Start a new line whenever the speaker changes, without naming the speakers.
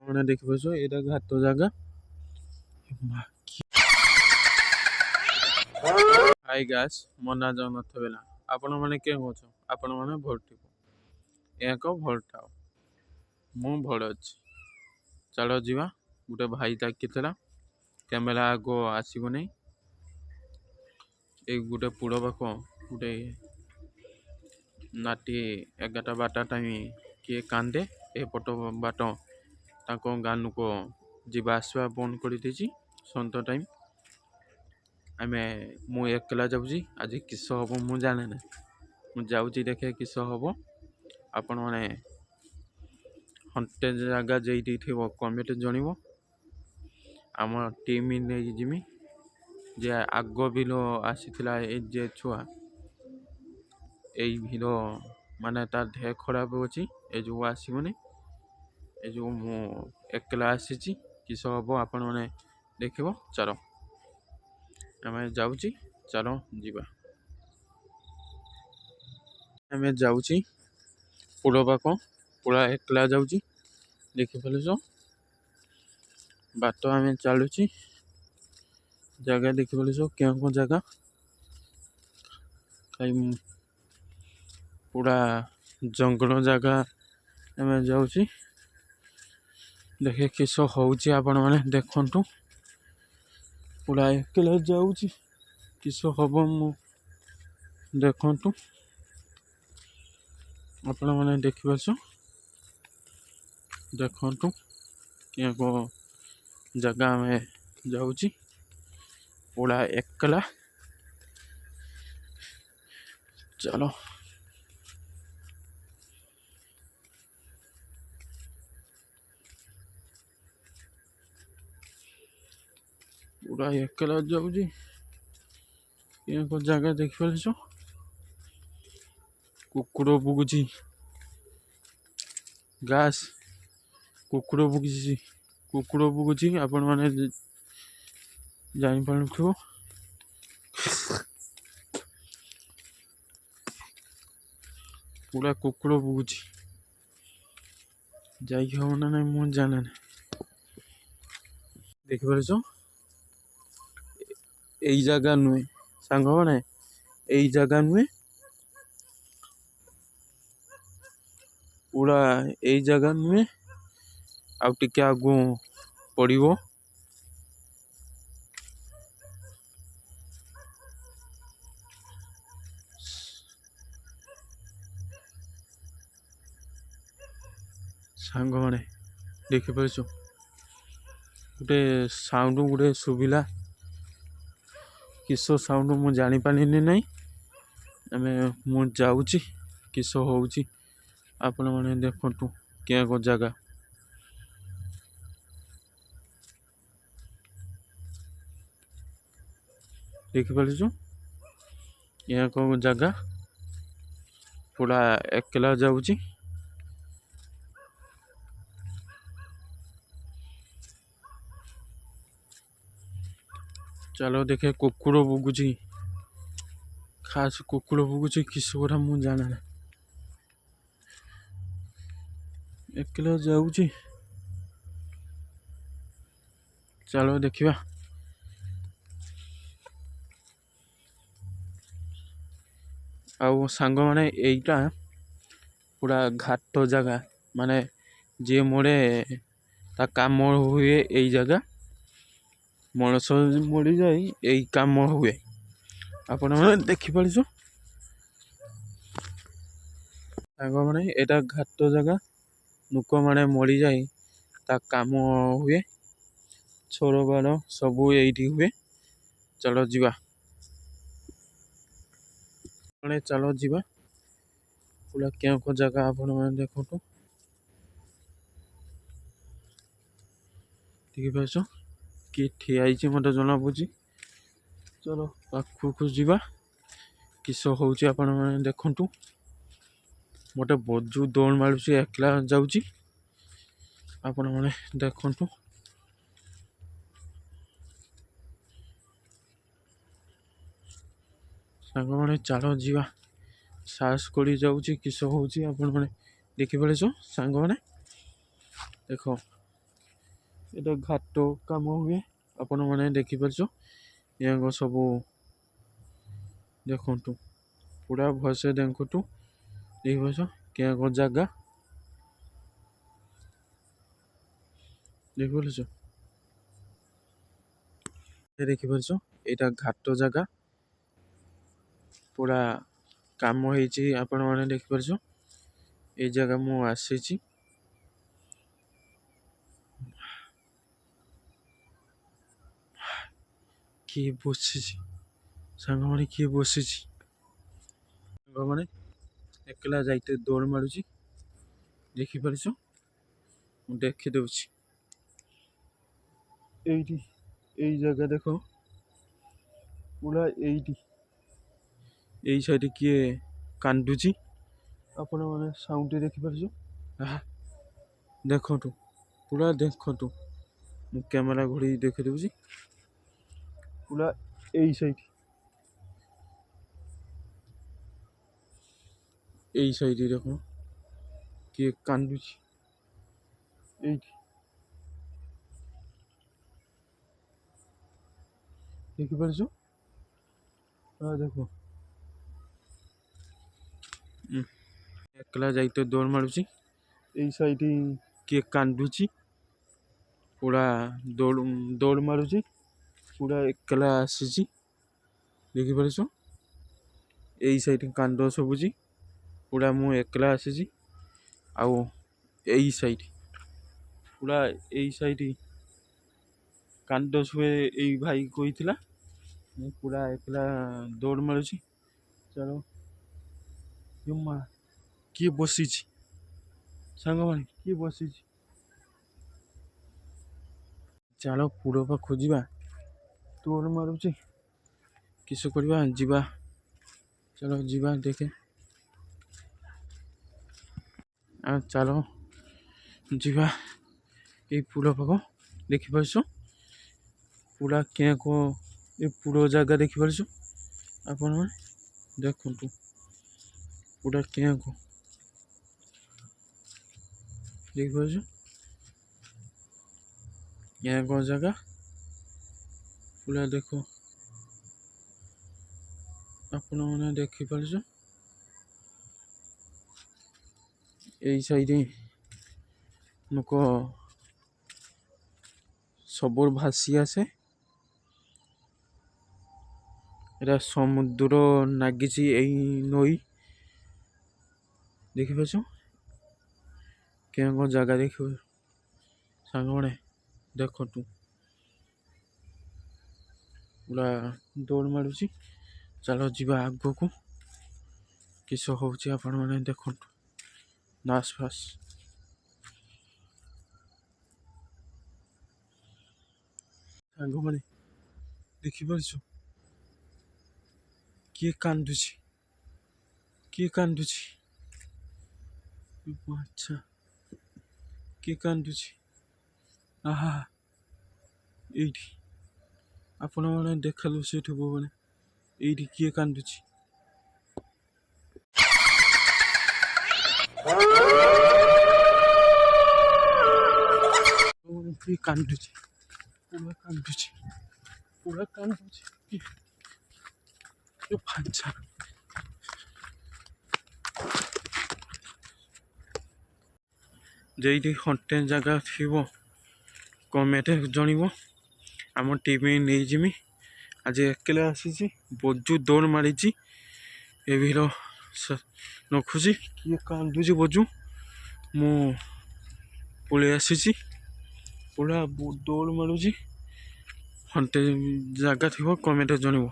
मैंने देख पार्छ एटा घाट जगह हाय गाइस मो ना जगन्नाथ बेला आपण मैंने क्या कौच आपण मैंने भोट एक भोट मु भोट अच्छी चलो जीवा गोटे भाई ताकि कैमेरा आगो आसब नहीं एक गोटे पुड़ पाख गोटे नाटी 11-12 टाइम किए कांदे एपट बाट गानु को जीवा आसवा बंद कर देछि सन्त टाइम आम मु एकला जाऊँगी आज किस हम मु जाने ना मु जाऊँगी देखे किस हम आपण मैंने हंटे जगह जेठी थी कमेंट जन आम टीम नहीं जिमी जे आग बिल आसी जे छुआ यही भिल माने तार देह खराब अच्छी ए जो आसबनी ए जो मु एकला आसी किस हम आपण मैंने देख चलो आम जाऊँगी चलो जीवा आम जाऊँगी पुड़ पाख पूरा एकला जाऊँगी देखिपार बाट आम चलुची जगह देखिपार क्या जगह कहीं पूरा जंगल जगह आम जाऊँगी देखे किस होची आपण मैंने देखु पूरा एकला जाऊँगी किस हम मु देखु आपण मैंने देखिपार देखु क्या जगह में जाऊँगी पूरा एकला चलो पूरा एकला जाऊँगी क्या जगह देखिपार कुकुर बुगुची गास कुकुर बुगुची आपण मैंने जापार पूरा कुकुर बुगुची जाई हम ना ना मु जाने ना देखिपार यही जगह नुहे सांग मैंने यही जगह नुहे पूरा यही जगह नुहे आउ टिके आगु पड़ो सांग मैंने देखिपार गोटे साउंड गोटे शुभिला किस साउंड मु जानी पानी नहीं आम मु जाऊँगी किस होची आपण मैंने देखु क्या जगह देखिपार यहाँ जगह पूरा एकला जाऊँगी चलो देखे कुकुर बुगुची खास कुकुर बुगुची किस गोटा मु जाने ना एकला जाऊँगी चलो देखिबा आउ सांग माने एटा पूरा घाट जगह माने जे मोड़े ता काम हुए यही जगह मनस मरी जाए यही काम हुए आपण मैंने देखिपार मैंने एटा घाट जगह लोक मैंने मरी जाए ता काम हुए छोर बाड़ सबू यही हुए चलो जीवा चलो जीवा पूरा क्या जगह आपण मैंने देखु देखिपार कि ठिया मत जना पड़ी चलो पाखक जावा किस होची आपण मैंने देखु मोटे बजू दौड़ मारूँ एकला जाऊँगी आपण मैंने देखु सांग मैंने चलो जीवा साहस कर किस होची आपण मैंने देखिपार सांग मैंने देख এটা ଘାଟ କାମ ହୁଏ ଆପଣମାନେ ଦେଖିପାରୁଛ। ୟାଙ୍କ ସବୁ ଦେଖନ୍ତୁ ପୁରା ଭଲସେ ଦେଖନ୍ତୁ ଦେଖିପାରୁଛ କେଙ୍କ ଜାଗା ଦେଖିପାରୁଛ ଦେଖିପାରୁଛ ଏଇଟା ଘାଟ ଜାଗା ପୁରା କାମ ହେଇଛି ଆପଣମାନେ ଦେଖିପାରୁଛ। ଏଇ ଜାଗା ମୁଁ ଆସିଛି କିଏ ବସିଛି ସାଙ୍ଗମାନେ କିଏ ବସିଛି ସାଙ୍ଗମାନେ ଏକଲା ଯାଇତେ ଦୌଡ଼ ମାରୁଛି ଦେଖିପାରୁଛ। ମୁଁ ଦେଖିଦେଉଛି ଏଇଠି ଏଇ ଜାଗା ଦେଖ ପୁରା ଏଇଠି ଏଇ ସାଇଡ୍ କିଏ କାନ୍ଦୁଛି ଆପଣମାନେ ସାଉଣ୍ଡ ଦେଖିପାରୁଛ। ଦେଖନ୍ତୁ ପୁରା ଦେଖନ୍ତୁ ମୁଁ କ୍ୟାମେରା ଘୋଡ଼ି ଦେଖିଦେଉଛି ପୁରା ଏଇ ସାଇଡ୍ ଦେଖ କିଏ କାନ୍ଦୁଛି ଏଇଠି ଦେଖିପାରୁଛ। ଦେଖ ଏକଲା ଯାଇତେ ଦୌଡ଼ ମାରୁଛି ଏଇ ସାଇଡ୍ କିଏ କାନ୍ଦୁଛି ପୁରା ଦୌଡ଼ ମାରୁଛି ପୁରା ଏକଲା ଆସିଛି ଦେଖିପାରୁଛ। ଏଇ ସାଇଡ୍ କାନ୍ଦ ଶୁଭୁଛି ପୁରା ମୁଁ ଏକଲା ଆସିଛି ଆଉ ଏଇ ସାଇଡ୍ ପୁରା ଏଇ ସାଇଡ୍ କାନ୍ଦ ଶୁଏ ଏଇ ଭାଇ କହିଥିଲା ମୁଁ ପୁରା ଏକଲା ଦୌଡ଼ ମାରୁଛି। ଚାଲ କିଏ ବସିଛି ସାଙ୍ଗମାନେ କିଏ ବସିଛି ଚାଲ ପୁର ପାଖକୁ ଯିବା ଦୌଡ଼ ମାରୁଛି କିସ କରିବା ଯିବା ଚାଲ ଯିବା ଦେଖେ ଚାଲ ଯିବା ଏଇ ପୁର ପାଖ ଦେଖିପାରୁଛ ପୁରା କେଁକ ଏ ପୁର ଜାଗା ଦେଖିପାରୁଛ ଆପଣମାନେ ଦେଖନ୍ତୁ ପୁରା କେଁକ ଦେଖିପାରୁଛ କେଁକ ଜାଗା ପୁରା ଦେଖ ଆପଣମାନେ ଦେଖିପାରୁଛ। ଏଇ ସାଇଡ୍ ଲୋକ ସବୁ ଭାସି ଆସେ ଏଟା ସମୁଦ୍ର ନାଗିଛି ଏଇ ନଈ ଦେଖିପାରୁଛ କେଉଁ ଜାଗା ଦେଖିବ ସାଙ୍ଗମାନେ ଦେଖନ୍ତୁ ପୁରା ଦୌଡ଼ ମାରୁଛି ଚାଲ ଯିବା ଆଗକୁ କିସ ହଉଛି ଆପଣମାନେ ଦେଖନ୍ତୁ ନାସ୍ ଫାସ୍ ସାଙ୍ଗମାନେ ଦେଖିପାରୁଛ କିଏ କାନ୍ଦୁଛି ଆଚ୍ଛା କିଏ କାନ୍ଦୁଛି ଏଇଠି ଆପଣମାନେ ଦେଖାଲୁ ସେଇଠି ମାନେ ଏଇଠି କିଏ କାନ୍ଦୁଛି କିଏ କାନ୍ଦୁଛି ପୁରା କାନ୍ଦୁଛି ଆଚ୍ଛା ଯେଇଠି ହଣ୍ଟେନ୍ ଜାଗା ଥିବ କମେଣ୍ଟ ଜଣିବ ଆମ ଟିଭି ନେଇଯିମି ଆଜି ଏକଲା ଆସିଛି ବଜୁ ଦୌଡ଼ ମାରିଛି ଏ ଭିଡ଼ ରଖୁଛି କିଏ କାନ୍ଦୁଛି ବଜୁ ମୁଁ ପଳେଇ ଆସିଛି ପୁରା ଦୌଡ଼ ମାରୁଛି ହଣ୍ଟେନ୍ ଜାଗା ଥିବ କମେଣ୍ଟ ଜଣିବ।